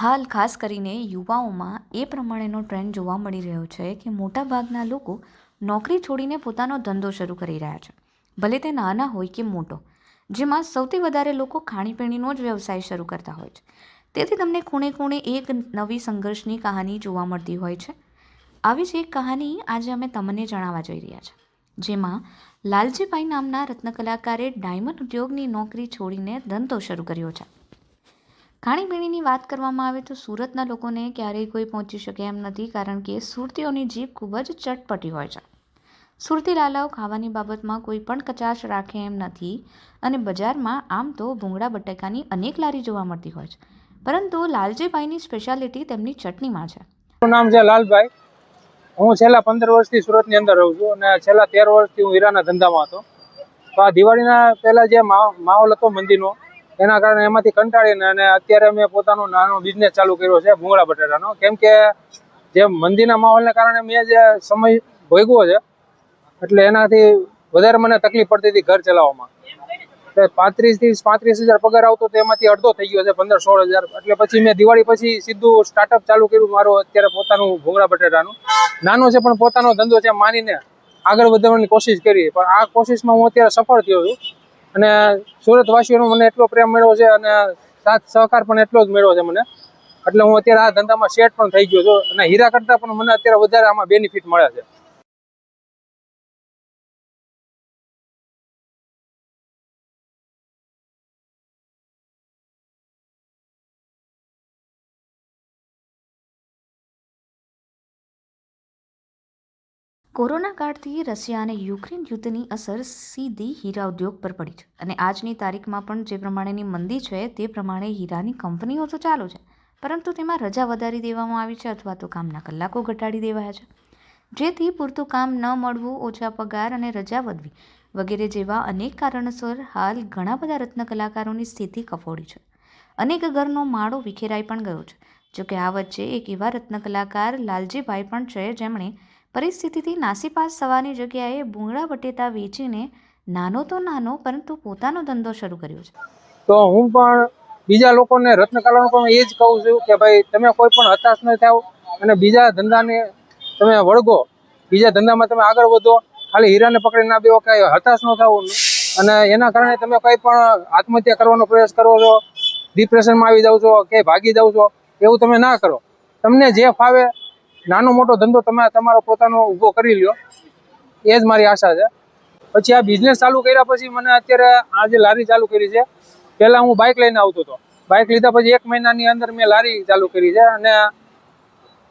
હાલ ખાસ કરીને યુવાઓમાં એ પ્રમાણેનો ટ્રેન્ડ જોવા મળી રહ્યો છે કે મોટાભાગના લોકો નોકરી છોડીને પોતાનો ધંધો શરૂ કરી રહ્યા છે, ભલે તે નાના હોય કે મોટો, જેમાં સૌથી વધારે લોકો ખાણીપીણીનો જ વ્યવસાય શરૂ કરતા હોય છે. તેથી તમને ખૂણે ખૂણે એક નવી સંઘર્ષની કહાની જોવા મળતી હોય છે. આવી જ એક કહાની આજે અમે તમને જણાવવા જઈ રહ્યા છે, જેમાં લાલજીભાઈ નામના રત્નકલાકારે ડાયમંડ ઉદ્યોગની નોકરી છોડીને ધંધો શરૂ કર્યો છે. ખાણીપીણીની વાત કરવામાં આવે તો સુરતના લોકોને ક્યારેય કોઈ પહોંચી શકે એમ નથી, કારણ કે સુરતીઓની જીભ ખૂબ જ ચટપટી હોય છે. સુરતી લાલાઓ ખાવાની બાબતમાં કોઈ પણ કચાશ રાખે એમ નથી અને બજારમાં આમ તો ભૂંગળા બટાકાની અનેક લારી જોવા મળતી હોય છે, પરંતુ લાલજીભાઈની સ્પેશિયાલિટી તેમની ચટણીમાં છે. મારું નામ છે લાલભાઈ. હું છેલ્લા 15 વર્ષથી સુરતની અંદર રહું છું અને છેલ્લા 13 વર્ષથી હું હીરાના ધંધામાં હતો. તો આ દિવાળીના પહેલા જે માહોલ હતો મંદીનો, એના કારણે એમાંથી કંટાળીને અને અત્યારે મેં પોતાનો નાનો બિઝનેસ ચાલુ કર્યો છે ભૂંગળા બટાટાનો. કેમ કે જે મંદીના માહોલને કારણે મેં જે સમય ભોગવ્યો છે, એટલે એનાથી વધારે મને તકલીફ પડતી હતી ઘર ચલાવવામાં. 35,000 પગાર આવતો તો એમાંથી અડધો થઈ ગયો છે 15-16 હજાર. એટલે પછી મેં દિવાળી પછી સીધું સ્ટાર્ટઅપ ચાલુ કર્યું મારું અત્યારે પોતાનું ભૂંગળા બટાટાનું. નાનો છે પણ પોતાનો ધંધો છે માનીને આગળ વધવાની કોશિશ કરી, પણ આ કોશિશમાં હું અત્યારે સફળ થયો છું અને સુરતવાસીઓનો મને એટલો પ્રેમ મળ્યો છે અને સાથ સહકાર પણ એટલો જ મળ્યો છે મને. એટલે હું અત્યારે આ ધંધામાં સેટ પણ થઈ ગયો છું અને હીરા કરતાં પણ મને અત્યારે વધારે આમાં બેનિફિટ મળે છે. કોરોના કાળથી રશિયા અને યુક્રેન યુદ્ધની અસર સીધી હીરા ઉદ્યોગ પર પડી છે અને આજની તારીખમાં પણ જે પ્રમાણેની મંદી છે તે પ્રમાણે હીરાની કંપનીઓ તો ચાલુ છે, પરંતુ તેમાં રજા વધારી દેવામાં આવી છે અથવા તો કામના કલાકો ઘટાડી દેવાયા છે, જેથી પૂરતું કામ ન મળવું, ઓછા પગાર અને રજા વધવી વગેરે જેવા અનેક કારણોસર હાલ ઘણા બધા રત્ન કલાકારોની સ્થિતિ કફોડી છે. અનેક ઘરનો માળો વિખેરાઈ પણ ગયો છે. જોકે આ વચ્ચે એક એવા રત્ન કલાકાર લાલજીભાઈ પણ છે, જેમણે પરિસ્થિતિથી નાસીપાસ થવાની જગ્યાએ ભૂંગળા બટેટા વેચીને નાનો તો નાનો પરંતુ પોતાનો ધંધો શરૂ કર્યો છે. તો હું પણ બીજા લોકોને રત્નકલાનો પણ એ જ કહું છું કે ભાઈ તમે કોઈ પણ હતાશ ન થાવ અને બીજા ધંધાને તમે વળગો, બીજા ધંધામાં તમે આગળ વધો. ખાલી હીરાને પકડી ના બેહો, કાંઈ હતાશ ન થાવ અને એના કારણે તમે કંઈ પણ આત્મહત્યા કરવાનો પ્રયાસ કરો છો, ડિપ્રેશનમાં આવી જાવ છો કે ભાગી જાવ છો, એવું તમે ના કરો. તમને જે ફાવે નાનો મોટો ધંધો તમે તમારો પોતાનો ઊભો કરી લ્યો, એ જ મારી આશા છે. પછી આ બિઝનેસ ચાલુ કર્યા પછી મને અત્યારે આ જે લારી ચાલુ કરી છે, પહેલાં હું બાઇક લઈને આવતો હતો. બાઇક લીધા પછી 1 મહિનાની અંદર મેં લારી ચાલુ કરી છે અને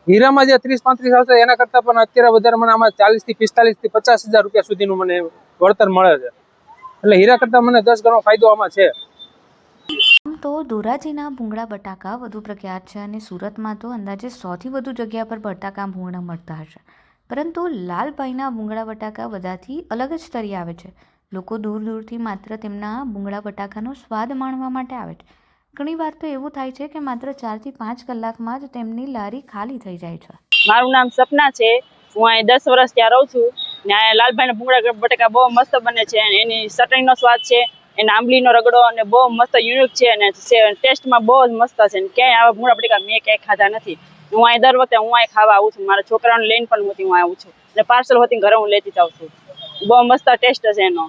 હીરામાં જે 30-35 આવશે એના કરતાં પણ અત્યારે વધારે મને આમાં 40,000 થી 45,000 થી 50,000 રૂપિયા સુધીનું મને વળતર મળે છે. એટલે હીરા કરતાં મને 10 ગણો ફાયદો આમાં છે. આમ તો ધોરાજીના ભૂંગળા બટાકા વધુ પ્રખ્યાત છે અને સુરતમાં તો અંદાજે 100થી વધુ જગ્યા પર બટાકા ભૂંગળા મળતા હશે, પરંતુ લાલભાઈના ભૂંગળા બટાકા બધાથી અલગ જ તરી આવે છે. લોકો દૂર દૂરથી માત્ર તેમના ભૂંગળા બટાકાનો સ્વાદ માણવા માટે આવે છે. ઘણીવાર તો એવું થાય છે કે માત્ર 4 થી 5 કલાકમાં જ તેમની લારી ખાલી થઈ જાય છે. મારું નામ સપના છે. હું અહીં 10 વર્ષ ત્યાં રહું છું ને લાલભાઈના ભૂંગળા બટાકા બહુ મસ્ત બને છે. એની ચટણીનો સ્વાદ છે, એના આંબલીનો રગડો અને બહુ મસ્ત યુનિક છે અને ટેસ્ટમાં બહુ જ મસ્ત છે. ક્યાંય આવા ભૂંગળા બટાકા મેં ક્યાંય ખાધા નથી. હું અહીં દર વખતે અહીં ખાવા આવું છું. મારા છોકરાઓને લઈને પણ હું આવું છું અને પાર્સલ હોતી ઘરે હું લેતી જાઉં છું. બહુ મસ્ત ટેસ્ટ છે એનો.